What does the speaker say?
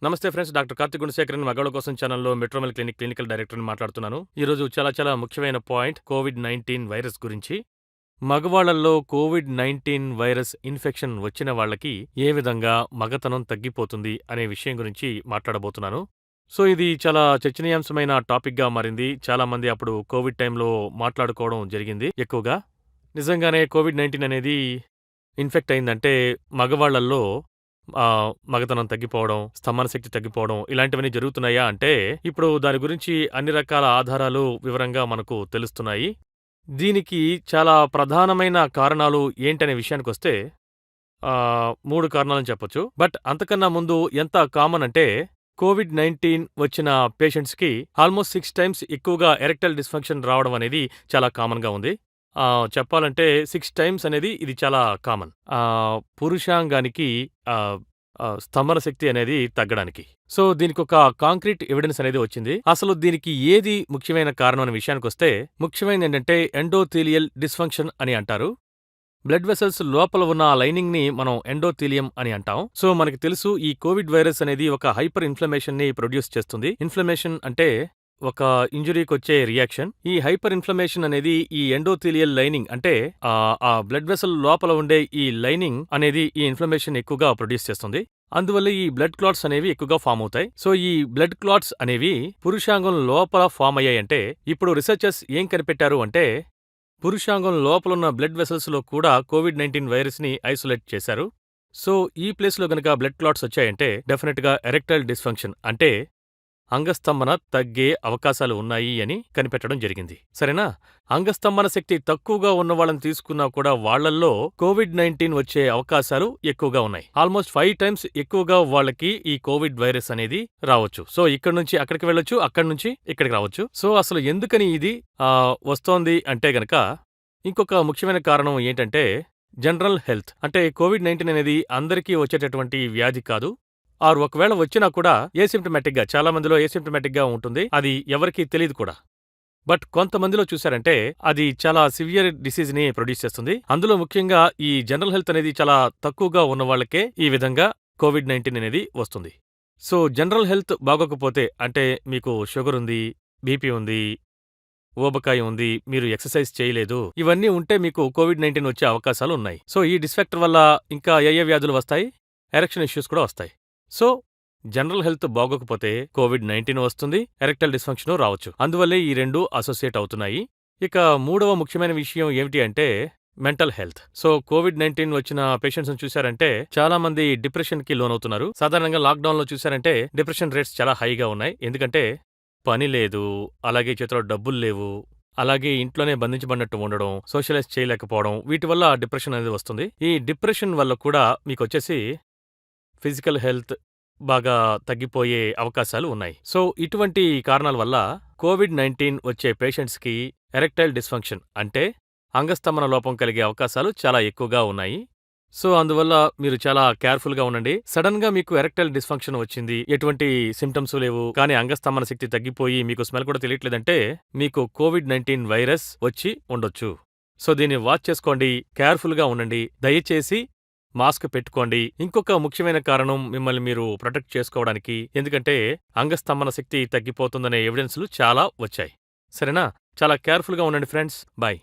నమస్తే friends. Doctor Karthik Gunasekaran మగాళ్ళ కోసం ఛానల్‌లో మెట్రోమెల్ క్లినిక్ క్లినికల్ డైరెక్టర్‌ని మాట్లాడుతున్నాను. ఈరోజు చాలా ముఖ్యమైన పాయింట్ కోవిడ్-19 వైరస్ గురించి. మగవాళ్ళల్లో కోవిడ్-19 వైరస్ ఇన్ఫెక్షన్ వచ్చిన వాళ్ళకి ఏ విధంగా మగతనం తగ్గిపోతుంది అనే విషయం గురించి మాట్లాడబోతున్నాను. సో, ఇది చాలా చర్చనీయాంశమైన టాపిక్‌గా మారింది. చాలామంది అప్పుడు కోవిడ్ టైంలో మాట్లాడుకోవడం జరిగింది ఎక్కువగా. నిజంగానే కోవిడ్-19 అనేది ఇన్ఫెక్ట్ అయిందంటే మగవాళ్ళల్లో మగతనం తగ్గిపోవడం, స్తంభన శక్తి తగ్గిపోవడం ఇలాంటివన్నీ జరుగుతున్నాయా అంటే, ఇప్పుడు దాని గురించి అన్ని రకాల ఆధారాలు వివరంగా మనకు తెలుస్తున్నాయి. దీనికి చాలా ప్రధానమైన కారణాలు ఏంటనే విషయానికొస్తే 3 కారణాలని చెప్పొచ్చు. బట్ అంతకన్నా ముందు ఎంత కామన్ అంటే, కోవిడ్-19 వచ్చిన పేషెంట్స్‌కి ఆల్మోస్ట్ 6 టైమ్స్ ఎక్కువగా ఎరెక్టైల్ డిస్‌ఫంక్షన్ రావడం అనేది చాలా కామన్‌గా ఉంది. చెప్పాలంటే 6 టైమ్స్ అనేది ఇది చాలా కామన్. పురుషాంగానికి ఆహ్, ఆహ్, స్తంభన శక్తి అనేది తగ్గడానికి. సో, దీనికొక కాంక్రీట్ ఎవిడెన్స్ అనేది వచ్చింది. అసలు దీనికి ఏది ముఖ్యమైన కారణం అనే విషయానికొస్తే, ముఖ్యమైనదేంటంటే ఎండోథీలియల్ డిస్‌ఫంక్షన్ అని అంటారు. బ్లడ్ వెసల్స్ లోపల ఉన్న ఆ లైనింగ్‌ని మనం ఎండోథీలియం అని అంటాం. సో, మనకి తెలుసు ఈ కోవిడ్ వైరస్ అనేది ఒక హైపర్ ఇన్‌ఫ్లమేషన్‌ని ప్రొడ్యూస్ చేస్తుంది. ఇన్‌ఫ్లమేషన్ అంటే ఒక ఇంజురీకొచ్చే రియాక్షన్. ఈ హైపర్ ఇన్‌ఫ్లమేషన్ అనేది ఈ ఎండోథీలియల్ లైనింగ్ అంటే ఆ బ్లడ్ వెసల్ లోపల ఉండే ఈ లైనింగ్ అనేది ఈ ఇన్‌ఫ్లమేషన్ ఎక్కువగా ప్రొడ్యూస్ చేస్తుంది. అందువల్ల ఈ బ్లడ్ క్లాట్స్ అనేవి ఎక్కువగా ఫామ్ అవుతాయి. సో, ఈ బ్లడ్ క్లాట్స్ అనేవి పురుషాంగం లోపల ఫామ్ అయ్యాయంటే, ఇప్పుడు రిసెర్చర్స్ ఏం కనిపెట్టారు అంటే, పురుషాంగం లోపలున్న బ్లడ్ వెసల్స్‌లో కూడా కోవిడ్-19 వైరస్‌ని ఐసోలేట్ చేశారు. సో, ఈ ప్లేస్‌లో గనక బ్లడ్ క్లాట్స్ వచ్చాయంటే డెఫినెట్‌గా ఎరెక్టైల్ డిస్‌ఫంక్షన్ అంటే అంగస్తంభన తగ్గే అవకాశాలు ఉన్నాయి అని కనిపెట్టడం జరిగింది. సరేనా? అంగస్తంభన శక్తి తక్కువగా ఉన్న వాళ్ళని తీసుకున్నా కూడా వాళ్ళల్లో కోవిడ్-19 వచ్చే అవకాశాలు ఎక్కువగా ఉన్నాయి. ఆల్మోస్ట్ 5 టైమ్స్ ఎక్కువగా వాళ్ళకి ఈ కోవిడ్ వైరస్ అనేది రావచ్చు. సో, ఇక్కడి నుంచి అక్కడికి వెళ్ళొచ్చు, అక్కడి నుంచి ఇక్కడికి రావచ్చు. సో, అసలు ఎందుకని ఇది వస్తోంది అంటే గనక ఇంకొక ముఖ్యమైన కారణం ఏంటంటే జనరల్ హెల్త్. అంటే కోవిడ్-19 అనేది అందరికీ వచ్చేటటువంటి వ్యాధి కాదు. ఒకవేళ వచ్చినా కూడా ఏసిమ్ప్టమాటిక్‌గా చాలా మందిలో ఏసిమ్ప్టమాటిక్‌గా ఉంటుంది. అది ఎవరికీ తెలీదు కూడా. బట్ కొంతమందిలో చూశారంటే అది చాలా సివియర్ డిసీజ్‌ని ప్రొడ్యూస్ చేస్తుంది. అందులో ముఖ్యంగా ఈ జనరల్ హెల్త్ అనేది చాలా తక్కువగా ఉన్న వాళ్ళకే ఈ విధంగా కోవిడ్-19 అనేది వస్తుంది. సో, జనరల్ హెల్త్ బాగోకపోతే అంటే మీకు షుగర్ ఉంది, బీపీ ఉంది, ఊబకాయం ఉంది, మీరు ఎక్సర్సైజ్ చేయలేదు, ఇవన్నీ ఉంటే మీకు కోవిడ్-19 వచ్చే అవకాశాలు ఉన్నాయి. సో, ఈ డిస్‌ఫాక్టర్ వల్ల ఇంకా ఏ వ్యాధులు వస్తాయి? ఎరెక్షన్ ఇష్యూస్ కూడా వస్తాయి. సో, జనరల్ హెల్త్ బాగోకపోతే కోవిడ్-19 వస్తుంది, ఎరెక్టైల్ డిస్‌ఫంక్షన్ రావచ్చు. అందువల్లే ఈ 2 అసోసియేట్ అవుతున్నాయి. ఇక మూడవ ముఖ్యమైన విషయం ఏమిటి అంటే మెంటల్ హెల్త్. సో, కోవిడ్-19 వచ్చిన పేషెంట్స్‌ని చూశారంటే చాలా మంది డిప్రెషన్‌కి లోనవుతున్నారు. సాధారణంగా లాక్‌డౌన్‌లో చూశారంటే డిప్రెషన్ రేట్స్ చాలా హైగా ఉన్నాయి. ఎందుకంటే పని లేదు, అలాగే చేతిలో డబ్బులు లేవు, అలాగే ఇంట్లోనే బంధించబడినట్టు ఉండడం, సోషలైజ్ చేయలేకపోవడం, వీటి వల్ల డిప్రెషన్ అనేది వస్తుంది. ఈ డిప్రెషన్ వల్ల కూడా మీకొచ్చేసి ఫిజికల్ హెల్త్ బాగా తగ్గిపోయే అవకాశాలు ఉన్నాయి. సో, ఇటువంటి కారణాల వల్ల కోవిడ్-19 వచ్చే పేషెంట్స్‌కి ఎరెక్టైల్ డిస్‌ఫంక్షన్ అంటే అంగస్తంభన లోపం కలిగే అవకాశాలు చాలా ఎక్కువగా ఉన్నాయి. సో, అందువల్ల మీరు చాలా కేర్‌ఫుల్‌గా ఉండండి. సడెన్‌గా మీకు ఎరెక్టైల్ డిస్‌ఫంక్షన్ వచ్చింది, ఎటువంటి సింప్టమ్స్ లేవు, కానీ అంగస్తంభన శక్తి తగ్గిపోయి మీకు స్మెల్ కూడా తెలియట్లేదంటే మీకు కోవిడ్-19 వైరస్ వచ్చి ఉండొచ్చు. సో, దీన్ని వాచ్ చేసుకోండి, కేర్‌ఫుల్‌గా ఉండండి. దయచేసి మాస్క్ పెట్టుకోండి. ఇంకొక ముఖ్యమైన కారణం మిమ్మల్ని మీరు ప్రొటెక్ట్ చేసుకోవడానికి. ఎందుకంటే అంగస్తంభన శక్తి తగ్గిపోతుందనే ఎవిడెన్స్‌లు చాలా వచ్చాయి. సరేనా? చాలా కేర్‌ఫుల్‌గా ఉండండి ఫ్రెండ్స్. బై.